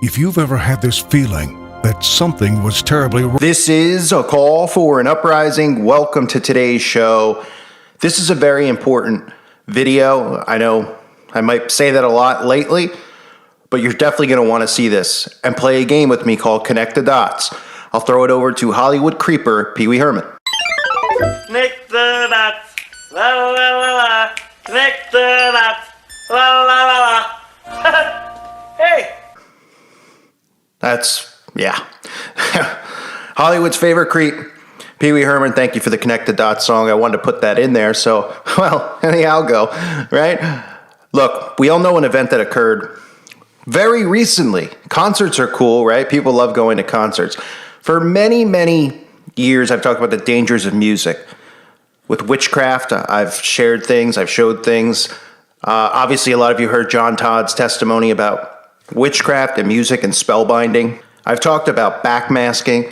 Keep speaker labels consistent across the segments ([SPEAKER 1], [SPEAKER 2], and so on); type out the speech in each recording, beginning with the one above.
[SPEAKER 1] If you've ever had this feeling that something was terribly wrong.
[SPEAKER 2] This is a call for an uprising. Welcome to today's show. This is a very important video. I know I might say that a lot lately, but you're definitely going to want to see this and play a game with me called Connect the Dots. I'll throw it over to Hollywood creeper Pee Wee Herman.
[SPEAKER 3] Connect the dots, la la la la la. Connect the dots, la la la la. Hey!
[SPEAKER 2] Yeah. Hollywood's favorite creep, Pee Wee Herman. Thank you for the Connect the Dots song. I wanted to put that in there, so, well, anyhow, I'll go, right? Look, we all know an event that occurred very recently. Concerts are cool, right? People love going to concerts. For many, many years, I've talked about the dangers of music. With witchcraft, I've shared things, I've showed things. Obviously, a lot of you heard John Todd's testimony about witchcraft and music and spellbinding. I've talked about backmasking,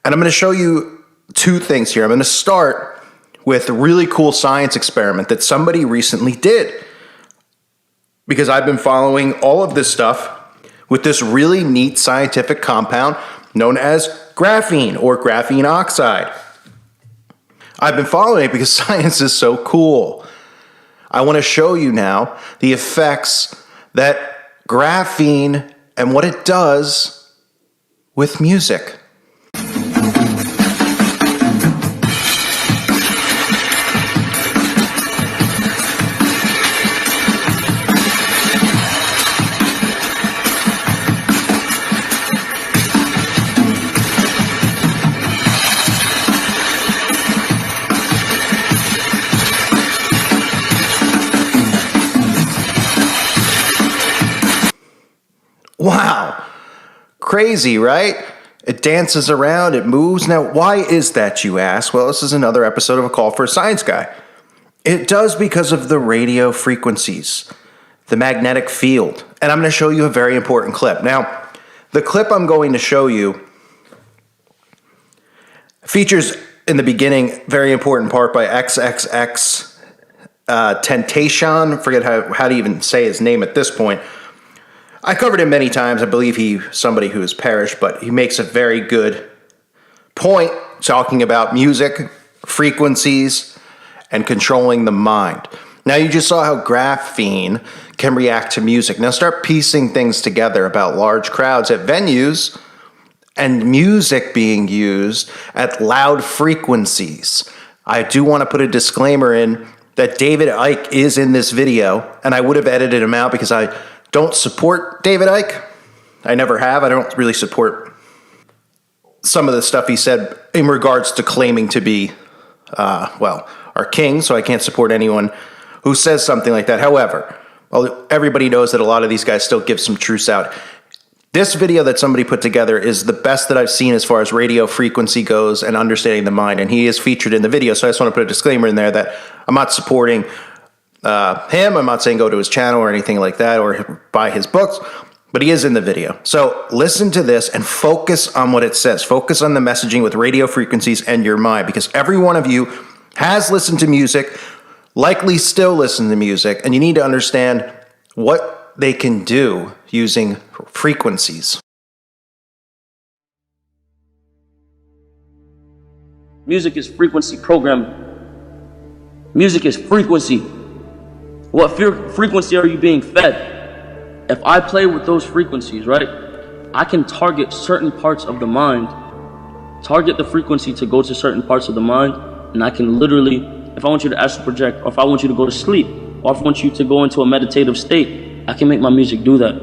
[SPEAKER 2] and I'm going to show you two things here. I'm going to start with a really cool science experiment that somebody recently did, because I've been following all of this stuff with this really neat scientific compound known as graphene or graphene oxide. I've been following it because science is so cool. I want to show you now the effects that graphene and what it does with music. Wow, crazy, right? It dances around, it moves. Now, why is that, you ask? Well, this is another episode of A Call for a Science Guy. It does because of the radio frequencies, the magnetic field. And I'm going to show you a very important clip. Now, the clip I'm going to show you features in the beginning very important part by XXX Temptation. Forget how to even say his name at this point. I covered him many times. I believe he's somebody who has perished, but he makes a very good point talking about music, frequencies, and controlling the mind. Now, you just saw how graphene can react to music. Now, start piecing things together about large crowds at venues and music being used at loud frequencies. I do want to put a disclaimer in that David Icke is in this video, and I would have edited him out because I don't support David Icke. I never have. I don't really support some of the stuff he said in regards to claiming to be, our king, so I can't support anyone who says something like that. However, everybody knows that a lot of these guys still give some truths out. This video that somebody put together is the best that I've seen as far as radio frequency goes and understanding the mind, and he is featured in the video, so I just want to put a disclaimer in there that I'm not supporting him. I'm not saying go to his channel or anything like that or buy his books, but he is in the video. So listen to this and focus on what it says. Focus on the messaging with radio frequencies and your mind, because every one of you has listened to music, likely still listen to music, and you need to understand what they can do using frequencies.
[SPEAKER 4] Music is frequency programming. Music is frequency. What frequency are you being fed? If I play with those frequencies, right, I can target certain parts of the mind, target the frequency to go to certain parts of the mind, and I can literally, if I want you to astral project, or if I want you to go to sleep, or if I want you to go into a meditative state, I can make my music do that.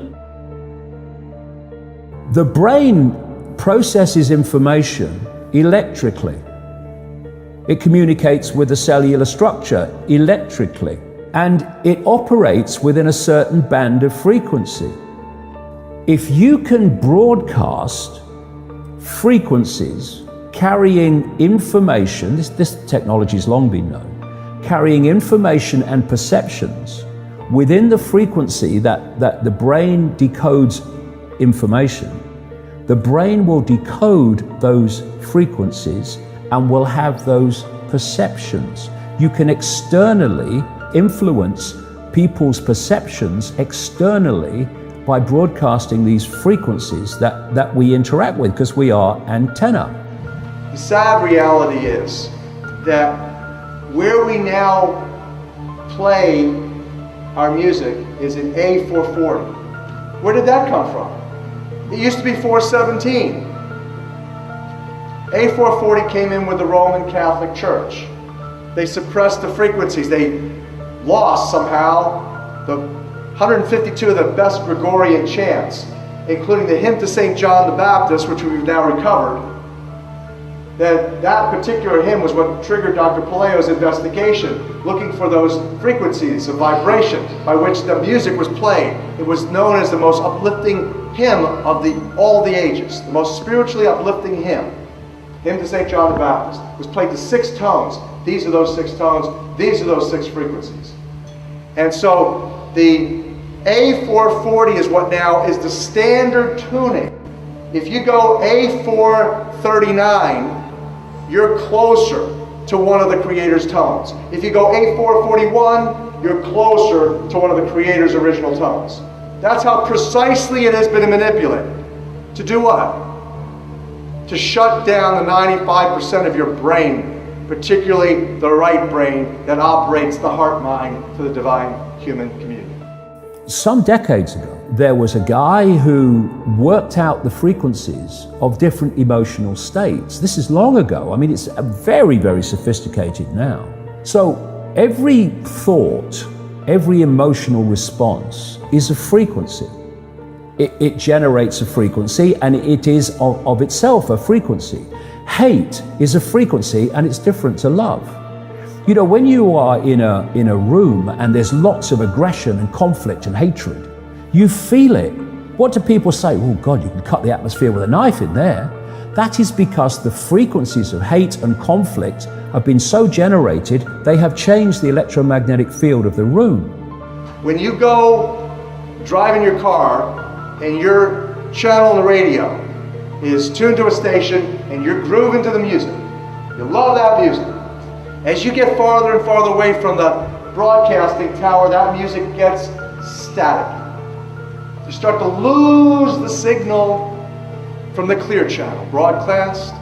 [SPEAKER 5] The brain processes information electrically. It communicates with the cellular structure electrically. And it operates within a certain band of frequency. If you can broadcast frequencies carrying information, this technology has long been known, carrying information and perceptions within the frequency that the brain decodes information, the brain will decode those frequencies and will have those perceptions. You can externally influence people's perceptions externally by broadcasting these frequencies that we interact with, because we are antenna.
[SPEAKER 6] The sad reality is that where we now play our music is in A440. Where did that come from? It used to be 417. A440 came in with the Roman Catholic Church. They suppressed the frequencies. They lost somehow the 152 of the best Gregorian chants, including the hymn to St. John the Baptist, which we've now recovered. That particular hymn was what triggered Dr. Palaio's investigation, looking for those frequencies of vibration by which the music was played. It was known as the most uplifting hymn of all the ages, the most spiritually uplifting hymn. Hymn to St. John the Baptist. It was played to 6 tones. These are those 6 tones. These are those 6 frequencies. And so the A440 is what now is the standard tuning. If you go A439, you're closer to one of the Creator's tones. If you go A441, you're closer to one of the Creator's original tones. That's how precisely it has been manipulated. To do what? To shut down the 95% of your brain, particularly the right brain that operates the heart-mind for the divine human community.
[SPEAKER 5] Some decades ago, there was a guy who worked out the frequencies of different emotional states. This is long ago. I mean, it's very, very sophisticated now. So every thought, every emotional response is a frequency. It generates a frequency, and it is of itself a frequency. Hate is a frequency, and it's different to love. You know, when you are in a room and there's lots of aggression and conflict and hatred, you feel it. What do people say? Oh God, you can cut the atmosphere with a knife in there. That is because the frequencies of hate and conflict have been so generated, they have changed the electromagnetic field of the room.
[SPEAKER 6] When you go driving your car and your channel on the radio is tuned to a station and you're grooving to the music, you love that music. As you get farther and farther away from the broadcasting tower, that music gets static. You start to lose the signal from the clear channel, broadcast,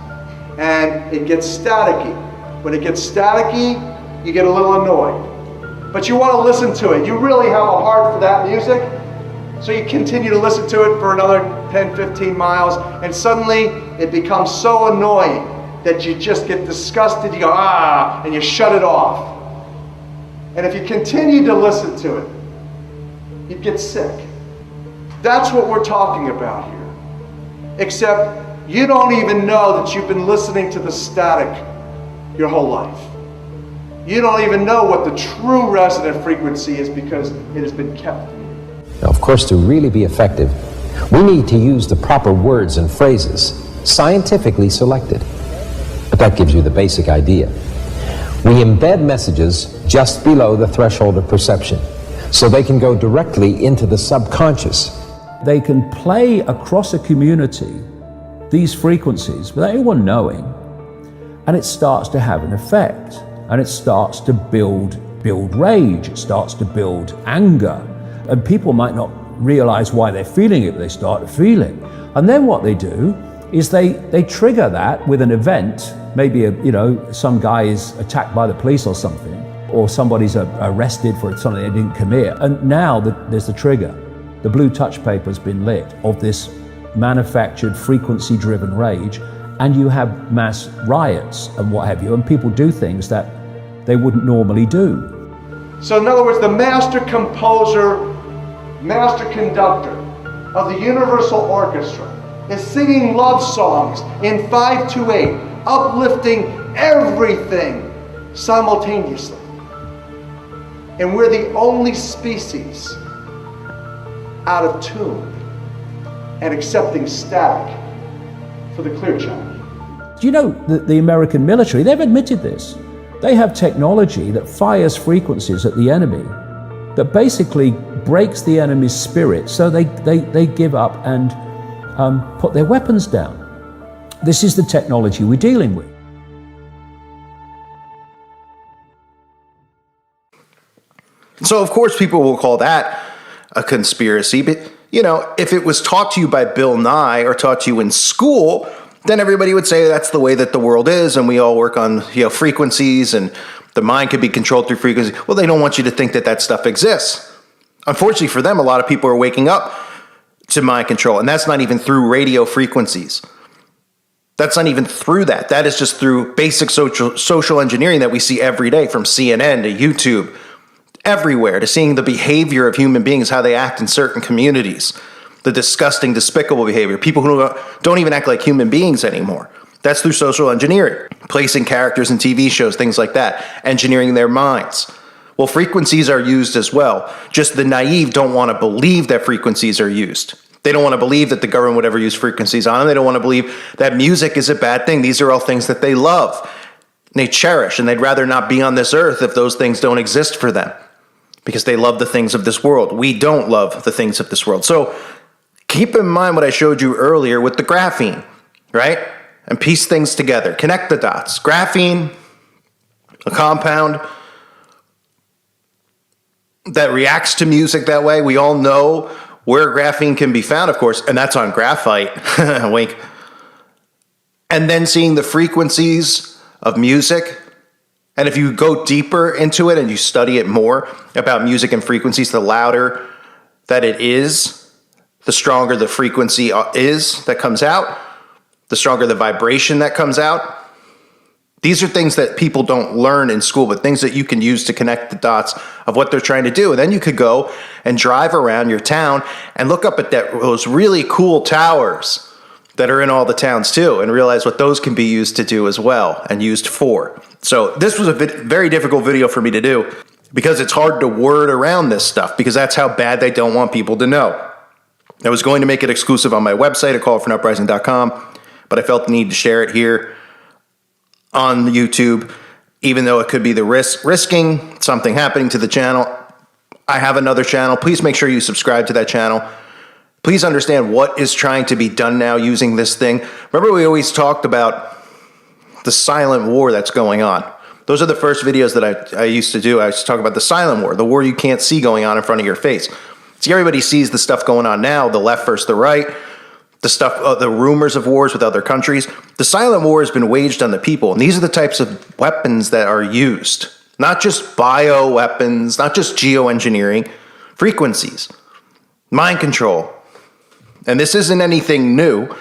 [SPEAKER 6] and it gets staticky. When it gets staticky, you get a little annoyed. But you want to listen to it. You really have a heart for that music, so you continue to listen to it for another 10, 15 miles, and suddenly it becomes so annoying that you just get disgusted, you go, ah, and you shut it off. And if you continue to listen to it, you get sick. That's what we're talking about here. Except you don't even know that you've been listening to the static your whole life. You don't even know what the true resonant frequency is because it has been kept from you.
[SPEAKER 7] Now, of course, to really be effective, we need to use the proper words and phrases, scientifically selected. But that gives you the basic idea. We embed messages just below the threshold of perception, so they can go directly into the subconscious.
[SPEAKER 5] They can play across a community these frequencies without anyone knowing, and it starts to have an effect, and it starts to build rage, it starts to build anger, and people might not realize why they're feeling it, but they start to feel it. And then what they do is they trigger that with an event. Maybe some guy is attacked by the police or something, or somebody's arrested for something they didn't commit, and now there's the trigger. The blue touch paper has been lit of this manufactured frequency-driven rage, and you have mass riots and what have you, and people do things that they wouldn't normally do.
[SPEAKER 6] So in other words, the master composer, master conductor of the Universal Orchestra is singing love songs in 5/8, uplifting everything simultaneously. And we're the only species out of tune and accepting static for the clear channel.
[SPEAKER 5] Do you know that the American military, they've admitted this. They have technology that fires frequencies at the enemy that basically breaks the enemy's spirit, so they give up and put their weapons down. This is the technology we're dealing with.
[SPEAKER 2] So of course people will call that a conspiracy, but if it was taught to you by Bill Nye or taught to you in school, then everybody would say that's the way that the world is, and we all work on frequencies, and the mind could be controlled through frequency. Well, they don't want you to think that that stuff exists. Unfortunately for them, a lot of people are waking up to mind control, and that's not even through radio frequencies. That's not even through that. That is just through basic social engineering that we see every day, from CNN to YouTube, everywhere, to seeing the behavior of human beings, how they act in certain communities, the disgusting, despicable behavior, people who don't even act like human beings anymore. That's through social engineering, placing characters in TV shows, things like that, engineering their minds. Well, frequencies are used as well. Just the naive don't want to believe that frequencies are used. They don't want to believe that the government would ever use frequencies on them. They don't want to believe that music is a bad thing. These are all things that they love, and they cherish, and they'd rather not be on this earth if those things don't exist for them, because they love the things of this world. We don't love the things of this world. So keep in mind what I showed you earlier with the graphene, right? And piece things together. Connect the dots. Graphene, a compound that reacts to music that way. We all know where graphene can be found, of course, and that's on graphite. Wink. And then seeing the frequencies of music. And if you go deeper into it and you study it more about music and frequencies, the louder that it is, the stronger the frequency is that comes out, the stronger the vibration that comes out. These are things that people don't learn in school, but things that you can use to connect the dots of what they're trying to do. And then you could go and drive around your town and look up at those really cool towers that are in all the towns too, and realize what those can be used to do as well and used for. So this was a very difficult video for me to do, because it's hard to word around this stuff, because that's how bad they don't want people to know. I was going to make it exclusive on my website at callinfornuprising.com, but I felt the need to share it here on YouTube, even though it could be the risking something happening to the channel. I have another channel. Please make sure you subscribe to that channel. Please understand what is trying to be done now using this thing. Remember, we always talked about the silent war that's going on. Those are the first videos that I used to do. I used to talk about the silent war, the war you can't see going on in front of your face. See, everybody sees the stuff going on now, the left versus the right, the stuff, the rumors of wars with other countries. The silent war has been waged on the people, and these are the types of weapons that are used. Not just bio weapons, not just geoengineering, frequencies, mind control. And this isn't anything new.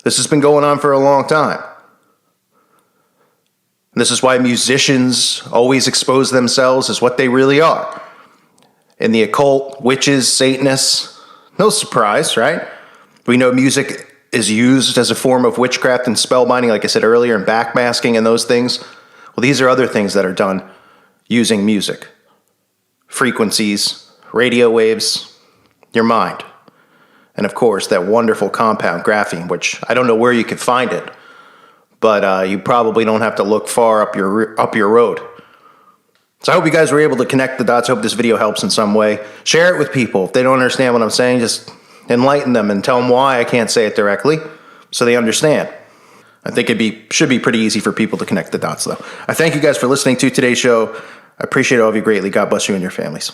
[SPEAKER 2] This has been going on for a long time. And this is why musicians always expose themselves as what they really are. In the occult, witches, Satanists, no surprise, right? We know music is used as a form of witchcraft and spellbinding, like I said earlier, and backmasking and those things. Well, these are other things that are done using music. Frequencies, radio waves, your mind. And of course, that wonderful compound, graphene, which I don't know where you could find it, but you probably don't have to look far up your road. So I hope you guys were able to connect the dots. I hope this video helps in some way. Share it with people. If they don't understand what I'm saying, just enlighten them and tell them why I can't say it directly so they understand. I think should be pretty easy for people to connect the dots, though. I thank you guys for listening to today's show. I appreciate all of you greatly. God bless you and your families.